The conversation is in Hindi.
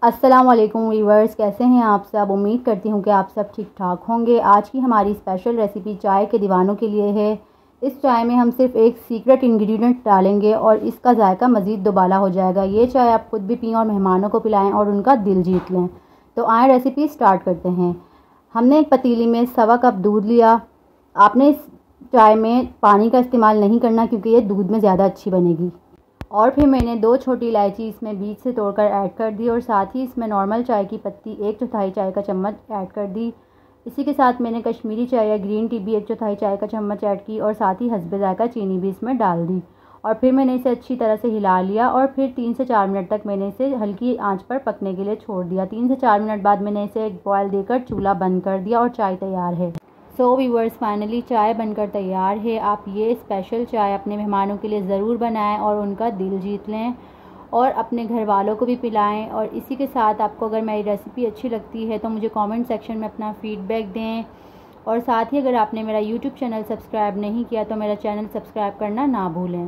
अस्सलाम वालेकुम व्यूअर्स, कैसे हैं आप सब। उम्मीद करती हूँ कि आप सब ठीक ठाक होंगे। आज की हमारी स्पेशल रेसिपी चाय के दीवानों के लिए है। इस चाय में हम सिर्फ एक सीक्रेट इंग्रेडिएंट डालेंगे और इसका जायका मज़ीद दोबाला हो जाएगा। ये चाय आप खुद भी पिएं और मेहमानों को पिलाएं और उनका दिल जीत लें। तो आए रेसिपी स्टार्ट करते हैं। हमने एक पतीली में 1.25 कप दूध लिया। आपने इस चाय में पानी का इस्तेमाल नहीं करना क्योंकि ये दूध में ज़्यादा अच्छी बनेगी। और फिर मैंने 2 छोटी इलायची इसमें बीच से तोड़कर ऐड कर दी और साथ ही इसमें नॉर्मल चाय की पत्ती 1/4 चाय का चम्मच ऐड कर दी। इसी के साथ मैंने कश्मीरी चाय या ग्रीन टी भी 1/4 चाय का चम्मच ऐड की और साथ ही हस्बे जायका चीनी भी इसमें डाल दी। और फिर मैंने इसे अच्छी तरह से हिला लिया और फिर 3 से 4 मिनट तक मैंने इसे हल्की आंच पर पकने के लिए छोड़ दिया। 3 से 4 मिनट बाद मैंने इसे एक बॉयल देकर चूल्हा बंद कर दिया और चाय तैयार है। सो व्यूअर्स, फाइनली चाय बनकर तैयार है। आप ये स्पेशल चाय अपने मेहमानों के लिए ज़रूर बनाएं और उनका दिल जीत लें और अपने घर वालों को भी पिलाएं। और इसी के साथ आपको अगर मेरी रेसिपी अच्छी लगती है तो मुझे कमेंट सेक्शन में अपना फ़ीडबैक दें। और साथ ही अगर आपने मेरा यूट्यूब चैनल सब्सक्राइब नहीं किया तो मेरा चैनल सब्सक्राइब करना ना भूलें।